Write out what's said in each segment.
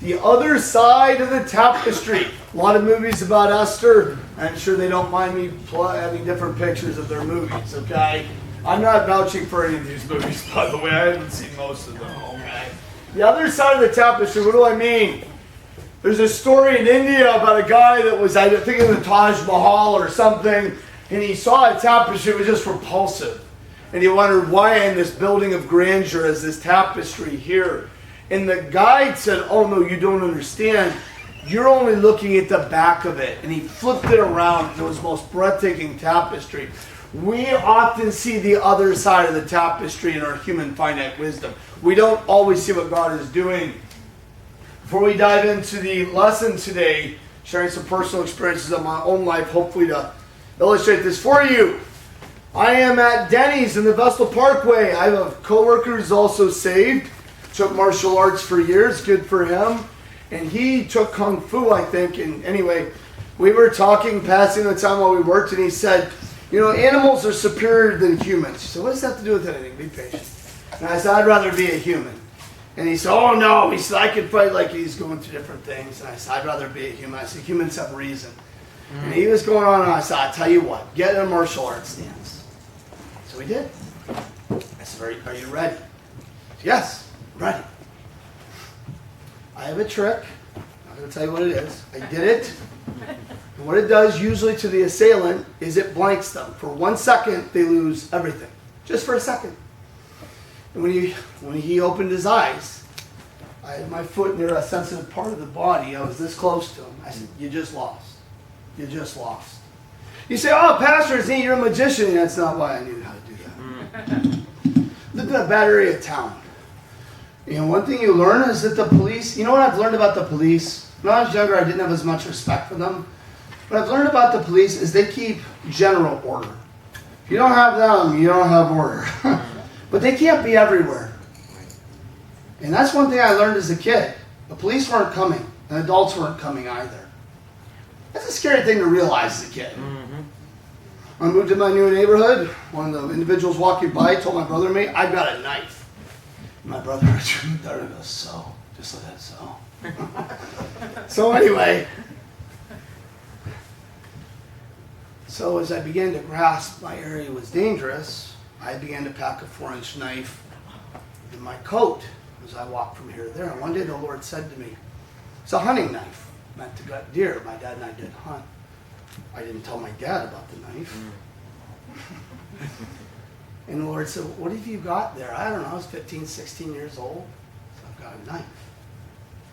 The Other Side of the Tapestry. A lot of movies about Esther. I'm sure they don't mind me having different pictures of their movies, okay? I'm not vouching for any of these movies, by the way. I haven't seen most of them, okay? The Other Side of the Tapestry, what do I mean? There's a story in India about a guy that was, I think, in the Taj Mahal or something, and he saw a tapestry. It was just repulsive. And he wondered why in this building of grandeur is this tapestry here. And the guide said, oh no, you don't understand. You're only looking at the back of it. And he flipped it around, and it was the most breathtaking tapestry. We often see the other side of the tapestry in our human finite wisdom. We don't always see what God is doing. Before we dive into the lesson today, sharing some personal experiences of my own life, hopefully to illustrate this for you. I am at Denny's in the Vestal Parkway. I have a coworker who's also saved. Took martial arts for years, good for him. And he took Kung Fu, I think. And anyway, we were talking, passing the time while we worked, and he said, you know, animals are superior than humans. He said, what does that have to do with anything? Be patient. And I said, I'd rather be a human. And he said, oh no. He said, I could fight like he's going through different things. And I said, I'd rather be a human. I said, humans have reason. And he was going on, and I said, I'll tell you what, get in a martial arts stance. So we did. I said, are you ready? Said, yes. Ready. I have a trick. I'm going to tell you what it is. I did it. And what it does usually to the assailant is it blanks them. For 1 second, they lose everything. Just for a second. And when he opened his eyes, I had my foot near a sensitive part of the body. I was this close to him. I said, you just lost. You just lost. You say, oh, Pastor, it's neat, you're a magician. That's not why I knew how to do that. Lived in a bad area of town. You know, one thing you learn is that the police, you know what I've learned about the police? When I was younger, I didn't have as much respect for them. What I've learned about the police is they keep general order. If you don't have them, you don't have order. But they can't be everywhere. And that's one thing I learned as a kid. The police weren't coming, and adults weren't coming either. That's a scary thing to realize as a kid. I moved to my new neighborhood. One of the individuals walking by told my brother and me, I've got a knife. My brother goes, so, just like that, so. So anyway, so as I began to grasp my area was dangerous, I began to pack a 4-inch knife in my coat as I walked from here to there. And one day the Lord said to me, it's a hunting knife, meant to gut deer. My dad and I did hunt. I didn't tell my dad about the knife. And the Lord said, what have you got there? I don't know, I was 15, 16 years old. So I've got a knife.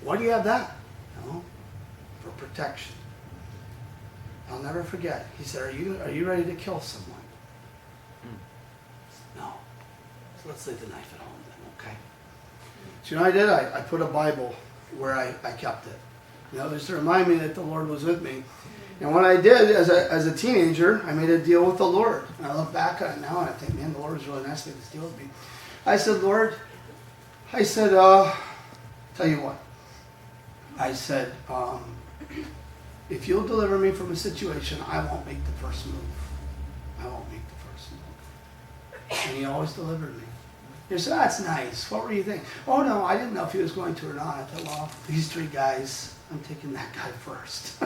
Why do you have that? No, for protection. I'll never forget. He said, are you ready to kill someone? No. So let's leave the knife at home then, okay? So you know what I did? I put a Bible where I kept it. You know, just to remind me that the Lord was with me. And what I did as a teenager, I made a deal with the Lord. And I look back on it now and I think, man, the Lord was really nice to make this deal with me. I said, Lord, tell you what. I said, if you'll deliver me from a situation, I won't make the first move. I won't make the first move. And he always delivered me. He said, that's nice. What were you thinking? Oh, no, I didn't know if he was going to or not. I thought, well, these 3 guys, I'm taking that guy first.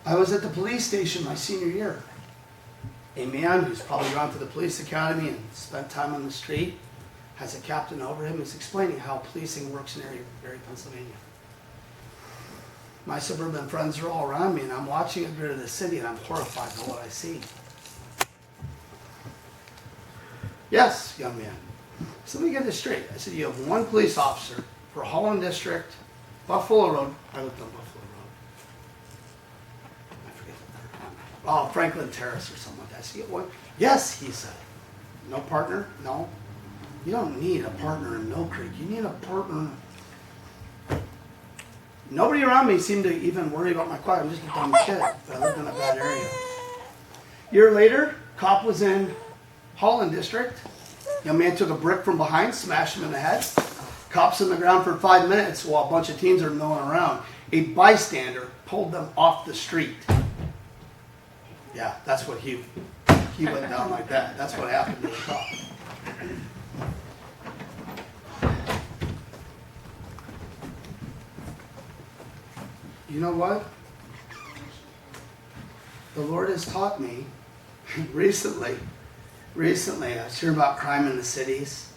I was at the police station my senior year. A man who's probably gone to the police academy and spent time on the street has a captain over him who's explaining how policing works in Erie, Pennsylvania. My suburban friends are all around me, and I'm watching it go to the city, and I'm horrified by what I see. Yes, young man. So let me get this straight. I said, you have 1 police officer for Holland District, Buffalo Road. I lived on Buffalo Road. Oh, Franklin Terrace or something like that. So you get 1. Yes, he said. No partner? No. You don't need a partner in Mill Creek. You need a partner. Nobody around me seemed to even worry about my quiet. I'm just a dumb kid. I lived in a bad area. A year later, cop was in Holland District. Young man took a brick from behind, smashed him in the head. Cops on the ground for 5 minutes while a bunch of teens are milling around. A bystander pulled them off the street. Yeah, that's what he went down like that. That's what happened to the cop. You know what? The Lord has taught me recently, I was hearing about crime in the cities.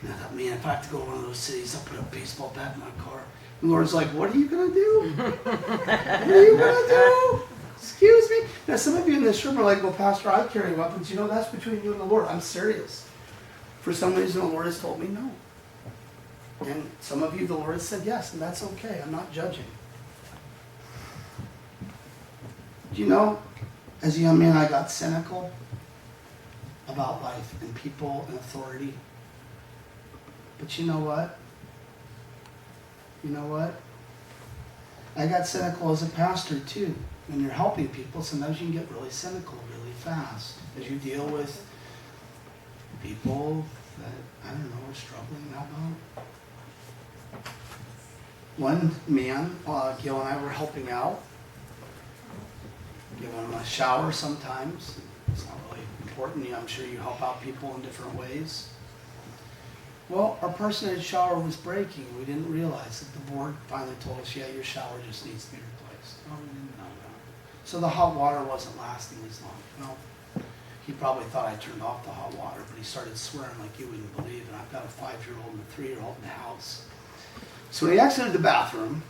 And I thought, man, if I have to go to one of those cities, I'll put a baseball bat in my car. And the Lord's like, what are you going to do? What are you going to do? Excuse me? Now, some of you in this room are like, well, Pastor, I carry weapons. You know, that's between you and the Lord. I'm serious. For some reason, the Lord has told me no. And some of you, the Lord has said yes, and that's okay. I'm not judging. Do you know, as a young man, I got cynical about life and people and authority. But you know what? You know what? I got cynical as a pastor too. When you're helping people, sometimes you can get really cynical really fast as you deal with people that, I don't know, are struggling that well. One man, Gil and I were helping out, giving him a shower sometimes. It's not really important. I'm sure you help out people in different ways. Well, our personated shower was breaking. We didn't realize that the board finally told us, yeah, your shower just needs to be replaced. Oh, we didn't know that. So the hot water wasn't lasting as long. Well, he probably thought I turned off the hot water, but he started swearing like you wouldn't believe. And I've got a 5-year-old and a 3-year-old in the house. So when he exited the bathroom,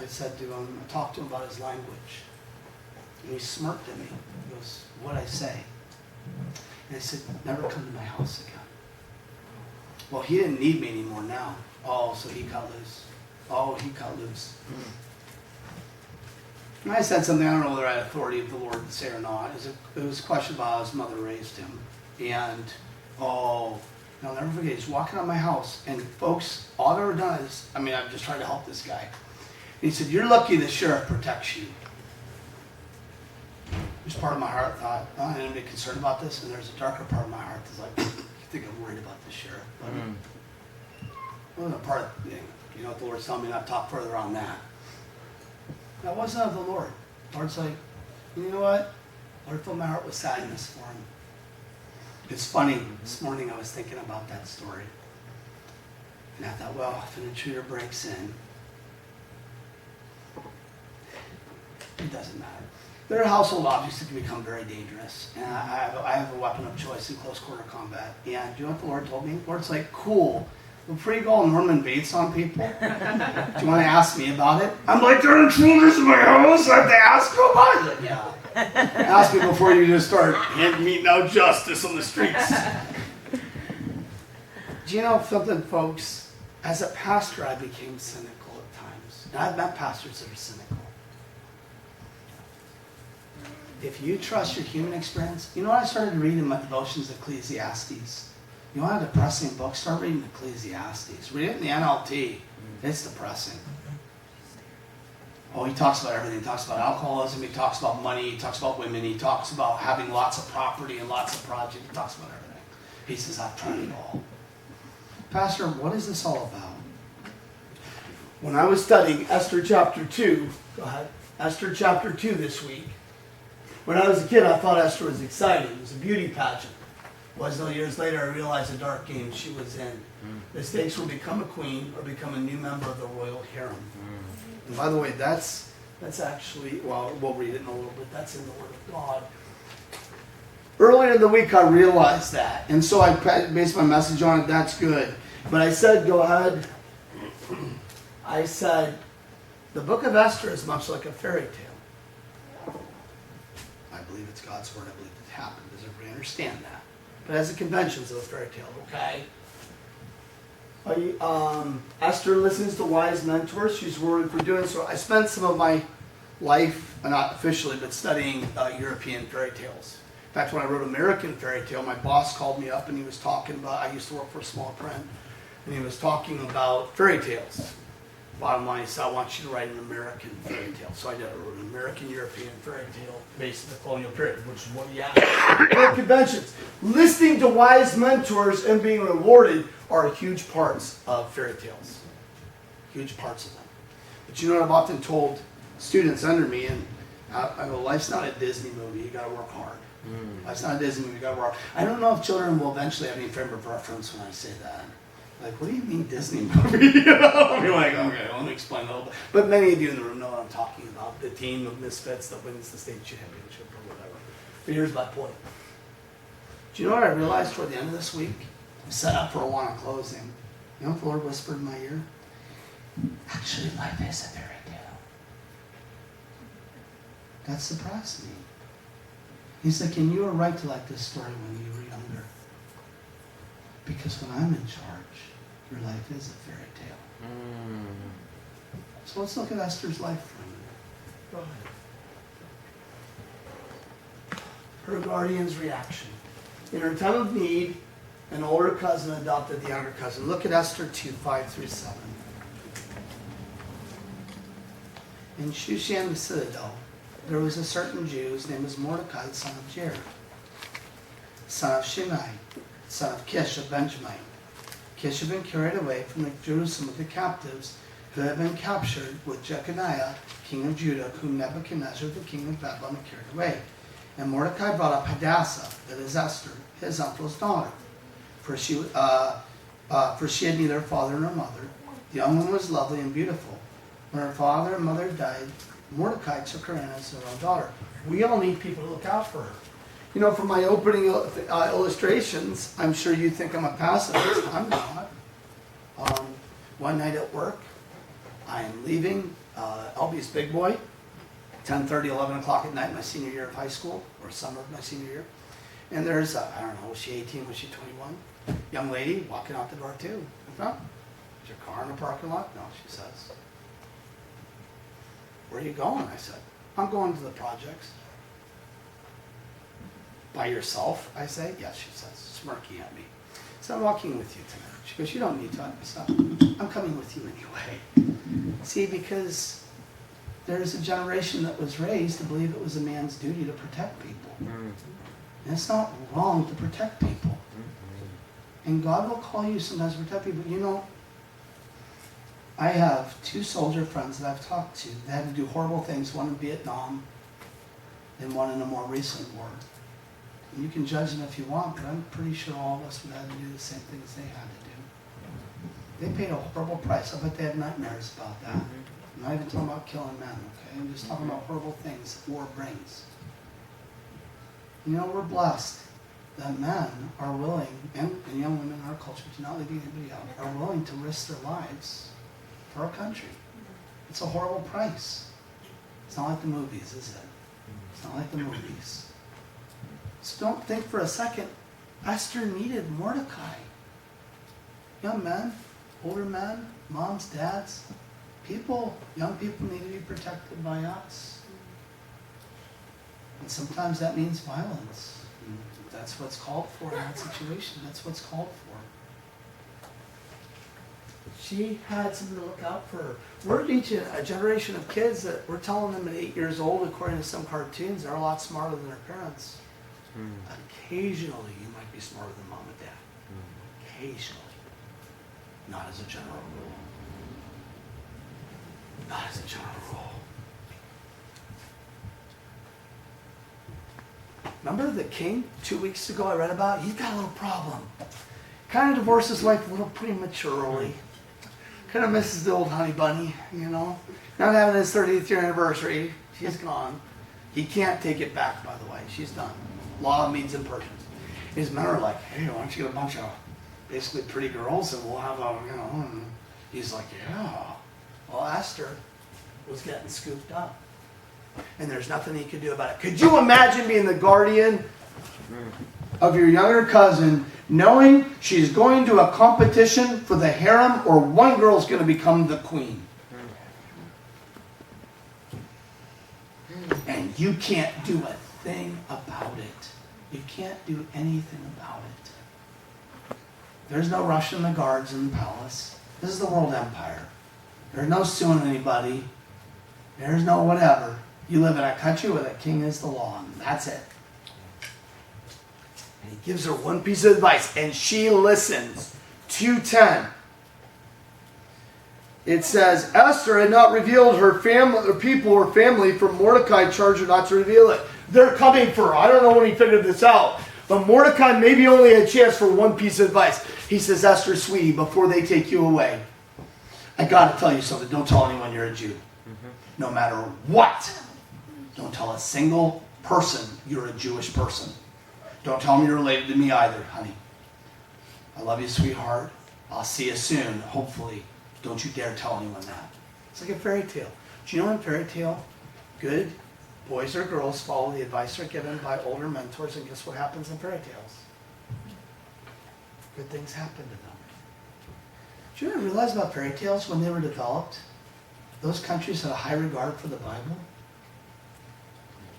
I said to him, I talked to him about his language. And he smirked at me. He goes, what'd I say? And I said, never come to my house again. Well, he didn't need me anymore now. Oh, so he cut loose. Oh, he cut loose. And I said something, I don't know whether I had authority of the Lord to say or not. It was a question about how his mother raised him. And, I'll never forget, he's walking out of my house. And folks, all I've ever done is, I'm just trying to help this guy. And he said, you're lucky the sheriff protects you. There's part of my heart that thought, oh, I didn't be concerned about this. And there's a darker part of my heart that's like, you think I'm worried about the sheriff? Well, part of, you know what the Lord's telling me not to talk further on that. That wasn't of the Lord. The Lord's like, you know what? Lord filled my heart with sadness for him. It's funny, this morning I was thinking about that story. And I thought, well, if an intruder breaks in, it doesn't matter. There are household objects that can become very dangerous. And I have a weapon of choice in close quarter combat. And do you know what the Lord told me? The Lord's like, cool. Before you go all Norman Bates on people, do you want to ask me about it? I'm like, there are intruders in my house. I have to ask you about it. Yeah. Ask me before you just start meting out justice on the streets. Do you know something, folks? As a pastor, I became cynical at times. And I've met pastors that are cynical. If you trust your human experience, you know what I started reading in my devotions, Ecclesiastes? You want a depressing book? Start reading Ecclesiastes. Read it in the NLT. It's depressing. Oh, he talks about everything. He talks about alcoholism. He talks about money. He talks about women. He talks about having lots of property and lots of projects. He talks about everything. He says, I've tried it all. Pastor, what is this all about? When I was studying Esther chapter 2, go ahead, Esther chapter 2 this week, when I was a kid, I thought Esther was exciting. It was a beauty pageant. Was though years later I realized the dark game she was in. The stakes were become a queen or become a new member of the royal harem. And by the way, that's actually, well, we'll read it in a little bit. That's in the Word of God. Earlier in the week I realized that. And so I based my message on it. That's good. But I said, go ahead. I said, the book of Esther is much like a fairy tale. I believe it's God's Word. I believe it happened. Does everybody understand that? But as the conventions of a fairy tale, okay? Esther listens to wise mentors. She's rewarded for doing so. I spent some of my life, not officially, but studying European fairy tales. In fact, when I wrote American Fairy Tale, my boss called me up and he was talking about, I used to work for a small print, and he was talking about fairy tales. Bottom line, he said, I want you to write an American fairy tale. So I did. I wrote an American-European fairy tale based on the colonial period, which is what you have. Conventions. Listening to wise mentors and being rewarded are huge parts of fairy tales. Huge parts of them. But you know what I've often told students under me, and I go, life's not a Disney movie, you gotta work hard. Life's not a Disney movie, you gotta work hard. I don't know if children will eventually have any frame of reference when I say that. Like, what do you mean Disney movie? You know? I'll be like, okay, let me explain a little bit. But many of you in the room know what I'm talking about. The team of misfits that wins the state championship or whatever. But here's my point. Do you know what I realized toward the end of this week? I'm set up for a one on closing. You know what the Lord whispered in my ear? Actually, life is a fairy tale. That surprised me. He's like, and you were right to like this story when you were younger. Because when I'm in charge, your life is a fairy tale. So let's look at Esther's life for a minute. Go ahead. Her guardian's reaction. In her time of need, an older cousin adopted the younger cousin. Look at Esther 2:5-7. In Shushan the citadel, there was a certain Jew whose name was Mordecai, the son of Jair, son of Shimei, son of Kish of Benjamin. Kish had been carried away from Jerusalem with the captives who had been captured with Jeconiah, king of Judah, whom Nebuchadnezzar, the king of Babylon, had carried away. And Mordecai brought up Hadassah, that is Esther, his uncle's daughter, for she had neither father nor mother. The young woman was lovely and beautiful. When her father and mother died, Mordecai took her in as their own daughter. We all need people to look out for her. You know, from my opening illustrations, I'm sure you think I'm a pacifist. I'm not. One night at work, I'm leaving LB's Big Boy, 10:30, 11 o'clock at night, my senior year of high school, or summer of my senior year. And there's, I don't know, was she 18, was she 21? Young lady walking out the door too. Is your car in the parking lot? No, she says. Where are you going? I said, I'm going to the projects. By yourself? I say. Yes, she says, smirking at me. So I'm walking with you tonight. She goes, you don't need to. I said, I'm coming with you anyway. See, because there's a generation that was raised to believe it was a man's duty to protect people. And it's not wrong to protect people. And God will call you sometimes to protect people. You know, I have 2 soldier friends that I've talked to that had to do horrible things, one in Vietnam and one in a more recent war. And you can judge them if you want, but I'm pretty sure all of us would have to do the same things they had to do. They paid a horrible price. I bet they had nightmares about that. I'm not even talking about killing men, okay? I'm just talking about horrible things that war brings. You know, we're blessed that men are willing, and young women in our culture, do not leave anybody out, are willing to risk their lives for our country. It's a horrible price. It's not like the movies, is it? It's not like the movies. So don't think for a second, Esther needed Mordecai. Young men, older men, moms, dads, people, young people need to be protected by us. And sometimes that means violence. And that's what's called for in that situation. That's what's called for. She had something to look out for her. We're teaching a generation of kids that we're telling them at 8 years old, according to some cartoons, they're a lot smarter than their parents. Occasionally, you might be smarter than mom and dad. Occasionally. Not as a general rule. Not as a general rule. Remember the king 2 weeks ago I read about? He's got a little problem. Kind of divorced his wife a little prematurely. Kind of misses the old honey bunny, you know. Not having his 30th year anniversary. She's gone. He can't take it back, by the way. She's done. Law of Medes and Persians. His men are like, hey, why don't you get a bunch of basically pretty girls and we'll have a, you know. And he's like, yeah. Well, Esther was getting scooped up. And there's nothing he could do about it. Could you imagine being the guardian of your younger cousin, knowing she's going to a competition for the harem or one girl's going to become the queen? And you can't do a thing about it. You can't do anything about it. There's no Russian the guards in the palace. This is the world empire. There's no suing anybody. There's no whatever. You live in a country where the king is the law, and that's it. And he gives her one piece of advice, and she listens. 2:10. It says, Esther had not revealed her family, or people or family, for Mordecai charged her not to reveal it. They're coming for her. I don't know when he figured this out. But Mordecai maybe only had a chance for one piece of advice. He says, Esther, sweetie, before they take you away, I got to tell you something. Don't tell anyone you're a Jew. No matter what. Don't tell a single person you're a Jewish person. Don't tell them you're related to me either, honey. I love you, sweetheart. I'll see you soon, hopefully. Don't you dare tell anyone that. It's like a fairy tale. Do you know in fairy tale, good boys or girls follow the advice they're given by older mentors, and guess what happens in fairy tales? Good things happen to them. Do you ever realize about fairy tales when they were developed? Those countries had a high regard for the Bible.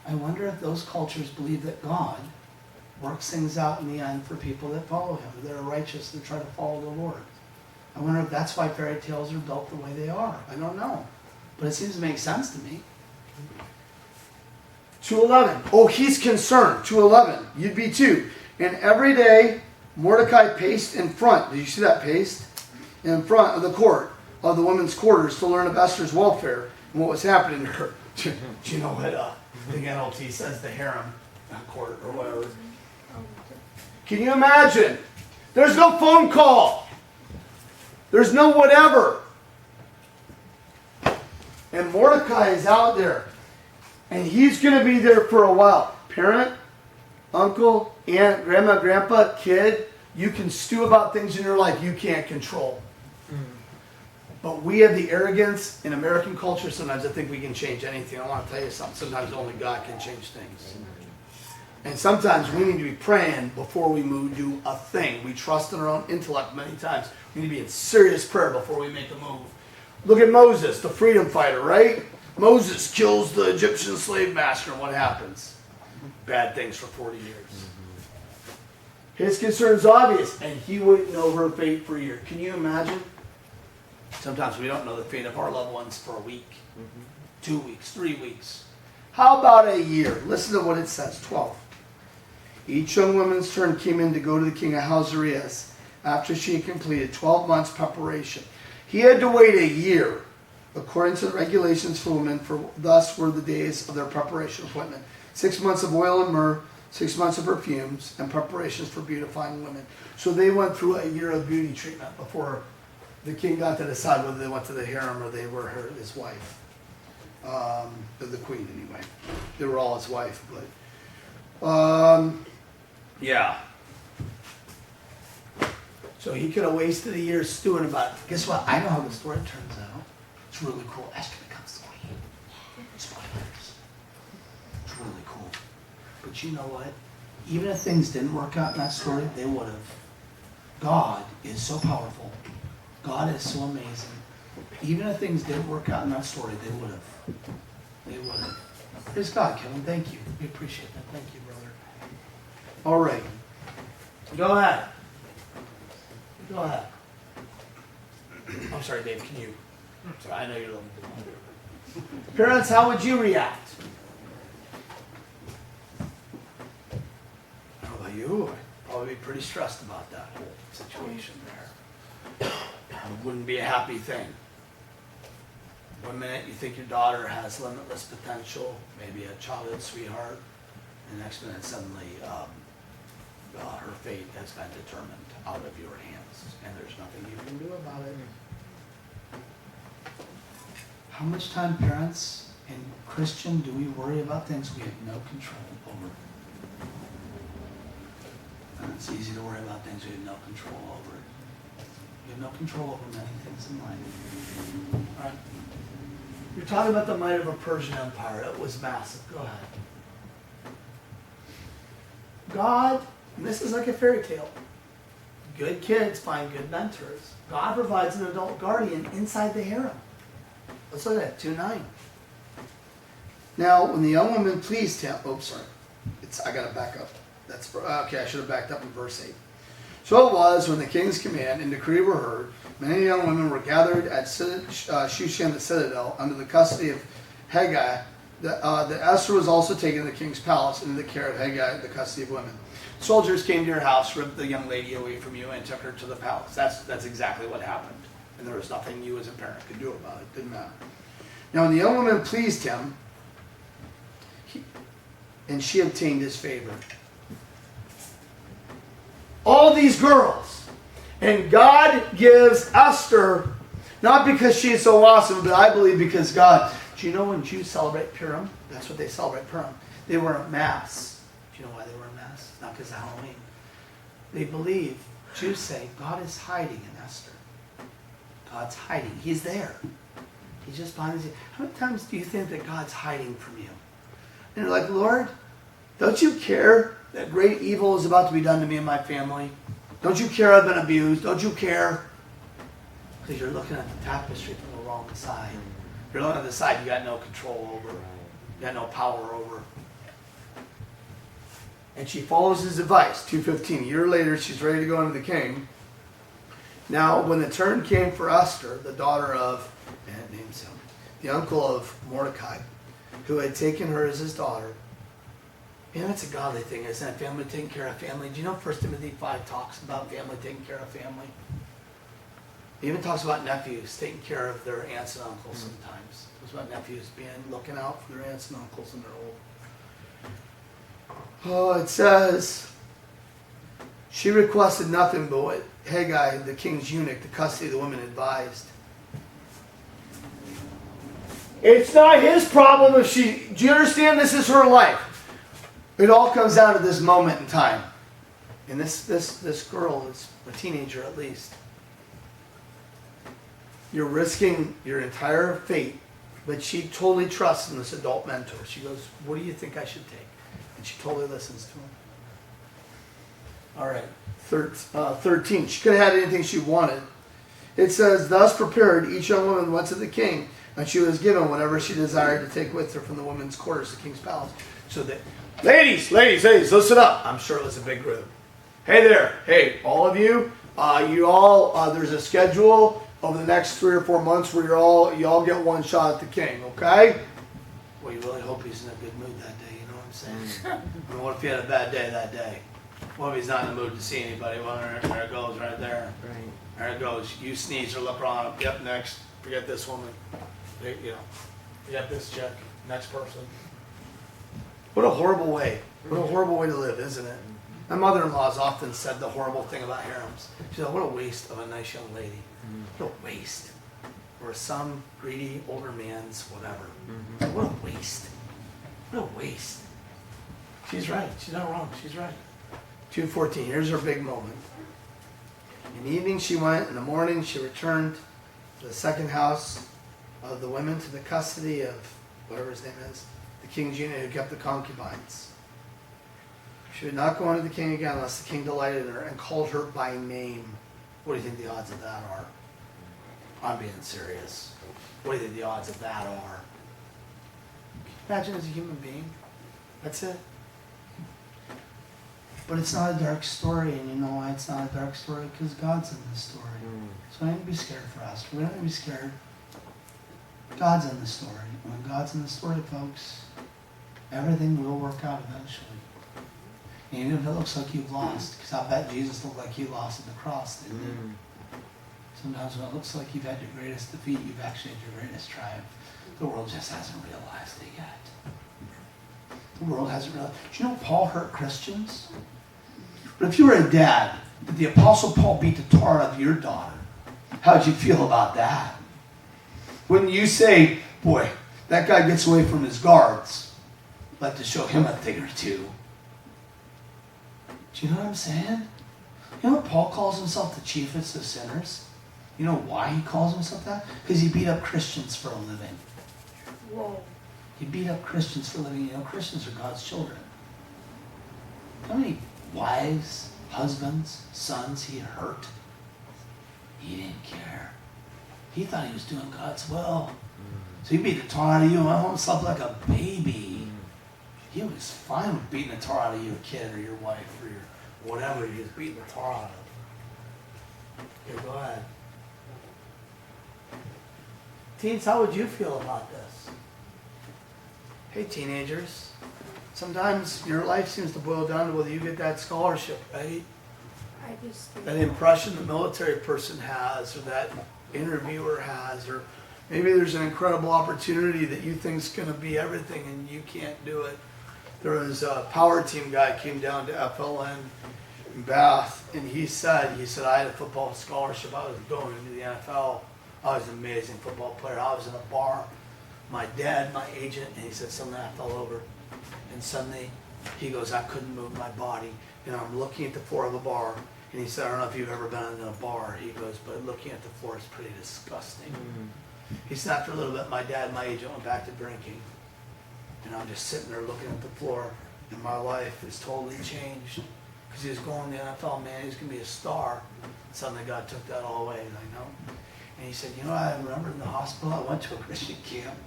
I wonder if those cultures believe that God works things out in the end for people that follow him, that are righteous and try to follow the Lord. I wonder if that's why fairy tales are built the way they are. I don't know. But it seems to make sense to me. 2:11. Oh, he's concerned. 2:11. You'd be too. And every day, Mordecai paced in front. Did you see that paced? In front of the court, of the women's quarters, to learn of Esther's welfare and what was happening to her. Do you know what the NLT says? The harem court or whatever. Can you imagine? There's no phone call. There's no whatever. And Mordecai is out there. And he's going to be there for a while. Parent, uncle, aunt, grandma, grandpa, kid, you can stew about things in your life you can't control. But we have the arrogance in American culture sometimes to think we can change anything. I want to tell you something. Sometimes only God can change things. And sometimes we need to be praying before we do a thing. We trust in our own intellect many times. We need to be in serious prayer before we make a move. Look at Moses, the freedom fighter, right? Moses kills the Egyptian slave master, and what happens? Bad things for 40 years. His concern's obvious, and he wouldn't know her fate for a year. Can you imagine? Sometimes we don't know the fate of our loved ones for a week, 2 weeks, 3 weeks. How about a year? Listen to what it says, 12. Each young woman's turn came in to go to the king of Ahasuerus after she had completed 12 months preparation. He had to wait a year, according to the regulations for women, for thus were the days of their preparation appointment. 6 months of oil and myrrh, 6 months of perfumes, and preparations for beautifying women. So they went through a year of beauty treatment before the king got to decide whether they went to the harem or they were his wife. The queen, anyway. They were all his wife, but... yeah. So he could have wasted a year stewing about it. Guess what? I know how the story turns out. It's really cool. Esther becomes the queen. Spoilers. It's really cool. But you know what? Even if things didn't work out in that story, they would have. God is so powerful. God is so amazing. Even if things didn't work out in that story, they would have. They would have. Praise God, Kevin. Thank you. We appreciate that. Thank you, brother. All right. Go ahead. Go ahead. I'm sorry, Dave. Can you? Sorry, I know you're looking for one. Parents, how would you react? I don't know about you. I'd probably be pretty stressed about that whole situation there. It wouldn't be a happy thing. One minute you think your daughter has limitless potential, maybe a childhood sweetheart, and the next minute suddenly her fate has been determined out of your hands, and there's nothing you can do about it. How much time, parents and Christian, do we worry about things we have no control over? And it's easy to worry about things we have no control over. We have no control over many things in life. All right. You're talking about the might of a Persian Empire. It was massive. Go ahead. God, and this is like a fairy tale. Good kids find good mentors. God provides an adult guardian inside the harem. Let's look at that, 2:9. Now, when the young woman pleased him, I got to back up. Okay, I should have backed up in verse 8. So it was when the king's command and decree were heard, many young women were gathered at Shushan the citadel under the custody of Haggai. That Esther was also taken to the king's palace into the care of Haggai, the custody of women. Soldiers came to your house, ripped the young lady away from you, and took her to the palace. That's exactly what happened. And there was nothing you as a parent could do about it. Didn't matter. Now when the young woman pleased him, and she obtained his favor. all these girls. And God gives Esther, not because she's so awesome, but I believe because God. Do you know when Jews celebrate Purim? That's what they celebrate Purim. They wear masks. Do you know why they wear masks? Not because of Halloween. They believe, Jews say, God is hiding in Esther. God's hiding. He's there. He's just behind the scenes. How many times do you think that God's hiding from you? And you're like, Lord, don't you care that great evil is about to be done to me and my family? Don't you care I've been abused? Don't you care? Because you're looking at the tapestry from the wrong side. You're looking at the side you got no control over. You got no power over. And she follows his advice. 2:15. A year later, she's ready to go into the king. Now, when the turn came for Esther, the daughter of, and names him, the uncle of Mordecai, who had taken her as his daughter. Man, that's a godly thing, isn't it? Family taking care of family. Do you know 1 Timothy 5 talks about family taking care of family? It even talks about nephews taking care of their aunts and uncles sometimes. It talks about nephews looking out for their aunts and uncles when they're old. Oh, it says, she requested nothing but what Haggai, the king's eunuch, the custody of the women, advised. It's not his problem if she... Do you understand? This is her life. It all comes down to this moment in time. And this girl is a teenager at least. You're risking your entire fate, but she totally trusts in this adult mentor. She goes, what do you think I should take? And she totally listens to him. All right, 13. She could have had anything she wanted. It says, thus prepared, each young woman went to the king, and she was given whatever she desired to take with her from the women's quarters, the king's palace. So that, ladies, listen up. I'm sure it was a big group. Hey there, hey, all of you, there's a schedule over the next 3 or 4 months where you all get one shot at the king, okay? Well, you really hope he's in a good mood that day, you know what I'm saying? I mean, what if he had a bad day that day? What if he's not in the mood to see anybody? Well, there it goes right there. Right. There it goes. You sneeze or look wrong. Yep, next. Forget this woman. You know, forget this chick. Next person. What a horrible way. What a horrible way to live, isn't it? My mother-in-law's often said the horrible thing about harems. She said, what a waste of a nice young lady. What a waste. Or some greedy older man's whatever. What a waste. What a waste. She's right. She's not wrong. She's right. 2:14. Here's her big moment. In the evening she went. In the morning she returned to the second house of the women to the custody of whatever his name is, the king's eunuch who kept the concubines. She would not go unto the king again unless the king delighted in her and called her by name. What do you think the odds of that are? I'm being serious. What do you think the odds of that are? Imagine as a human being. That's it. But it's not a dark story, and you know why it's not a dark story? Because God's in the story. So I ain't to be scared for us. We don't need to be scared. God's in the story. When God's in the story, folks, everything will work out eventually. And even if it looks like you've lost, because I bet Jesus looked like he lost at the cross, didn't he? Sometimes when it looks like you've had your greatest defeat, you've actually had your greatest triumph. The world just hasn't realized it yet. The world hasn't realized. Do you know Paul hurt Christians? But if you were a dad, did the Apostle Paul beat the tar out of your daughter? How'd you feel about that? Wouldn't you say, boy, that guy gets away from his guards. I'd like to show him a thing or two. Do you know what I'm saying? You know Paul calls himself the chiefest of sinners? You know why he calls himself that? Because he beat up Christians for a living. Whoa. He beat up Christians for a living. You know, Christians are God's children. How many wives, husbands, sons he hurt? He didn't care. He thought he was doing God's will. So he beat the tar out of you and went home and slept like a baby. He was fine with beating the tar out of your kid or your wife or your whatever he was beating the tar out of. Okay, go ahead. Teens, how would you feel about this? Hey, teenagers. Sometimes your life seems to boil down to whether you get that scholarship, right? I just think That impression the military person has, or that interviewer has, or maybe there's an incredible opportunity that you think's going to be everything and you can't do it. There was a power team guy came down to FLN in Bath, and he said, I had a football scholarship. I was going into the NFL. I was an amazing football player. I was in a bar. My dad, my agent, and he said, suddenly I fell over. And suddenly, he goes, I couldn't move my body. And I'm looking at the floor of the bar. And he said, I don't know if you've ever been in a bar. He goes, but looking at the floor is pretty disgusting. He said, after a little bit, my dad, my agent, went back to drinking. And I'm just sitting there looking at the floor. And my life is totally changed. Because he was going to the NFL, man, he was going to be a star. Suddenly God took that all away. And I know. And he said, I remember in the hospital, I went to a Christian camp.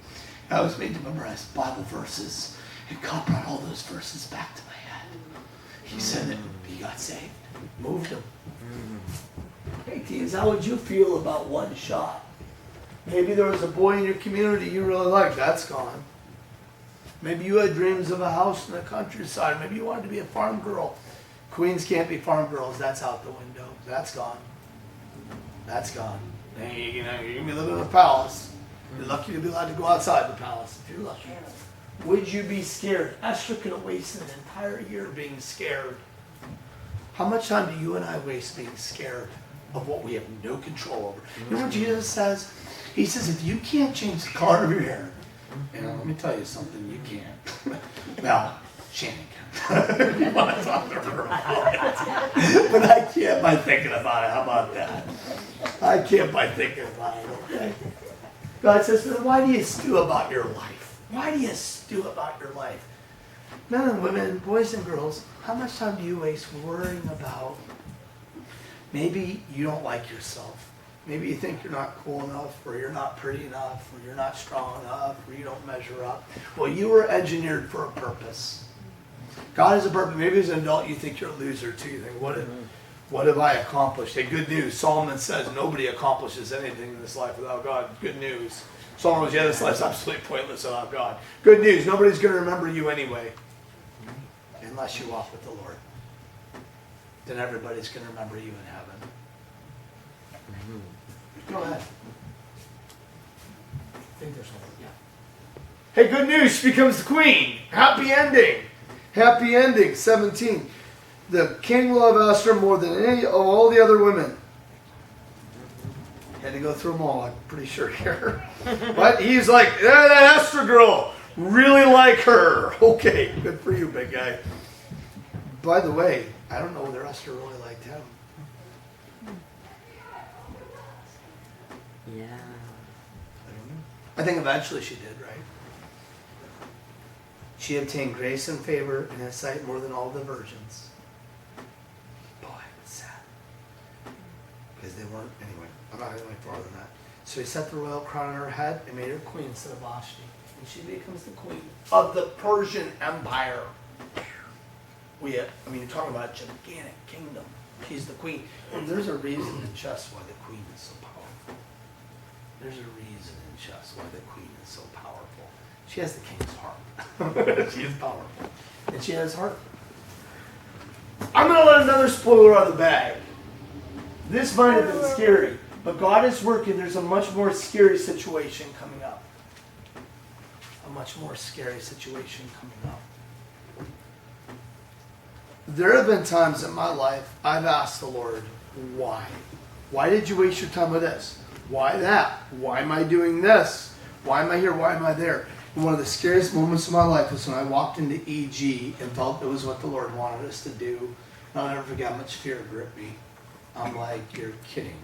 I was made to memorize Bible verses. And God brought all those verses back to my head. He said that he got saved. Moved him. Hey, teens, how would you feel about one shot? Maybe there was a boy in your community you really liked. That's gone. Maybe you had dreams of a house in the countryside. Maybe you wanted to be a farm girl. Queens can't be farm girls. That's out the window. That's gone. That's gone. You're going to be living in a palace. You're lucky to be allowed to go outside the palace if you're lucky. Would you be scared? Esther could have wasted an entire year being scared. How much time do you and I waste being scared of what we have no control over? You know what Jesus says? He says, if you can't change the color of your hair, let me tell you something, you can't. Well, Shannon can. You want to talk to her about it. But I can't by thinking about it. How about that? I can't by thinking about it, okay? God says, why do you stew about your life? Why do you stew about your life? Men and women, boys and girls, how much time do you waste worrying about maybe you don't like yourself? Maybe you think you're not cool enough, or you're not pretty enough, or you're not strong enough, or you don't measure up. Well, you were engineered for a purpose. God has a purpose. Maybe as an adult you think you're a loser too. You think, what have I accomplished? Hey, good news. Solomon says nobody accomplishes anything in this life without God. Good news. Solomon says, this life's absolutely pointless without God. Good news. Nobody's going to remember you anyway. Unless you walk with the Lord. Then everybody's going to remember you in heaven. Go ahead. I think there's one. Yeah. Hey, good news. She becomes the queen. Happy ending. Happy ending. 17. The king loved Esther more than any of all the other women. Had to go through them all, I'm pretty sure here. But he's like, yeah, that Esther girl. Really like her. Okay, good for you, big guy. By the way, I don't know whether Esther really liked him. Yeah. I don't know. I think eventually she did, right? She obtained grace and favor in his sight more than all the virgins. Boy, it's sad. Because they weren't, anyway, I'm not going any farther than that. So he set the royal crown on her head and made her queen instead of Vashti. And she becomes the queen of the Persian Empire. You're talking about a gigantic kingdom. She's the queen. And there's a reason in chess why the queen is so powerful. There's a reason in chess why the queen is so powerful. She has the king's heart. She is powerful. And she has heart. I'm going to let another spoiler out of the bag. This might have been scary, but God is working. There's a much more scary situation coming up. A much more scary situation coming up. There have been times in my life I've asked the Lord, why? Why did you waste your time with this? Why that? Why am I doing this? Why am I here? Why am I there? And one of the scariest moments of my life was when I walked into EG and felt it was what the Lord wanted us to do. And I'll never forget how much fear gripped me. I'm like, you're kidding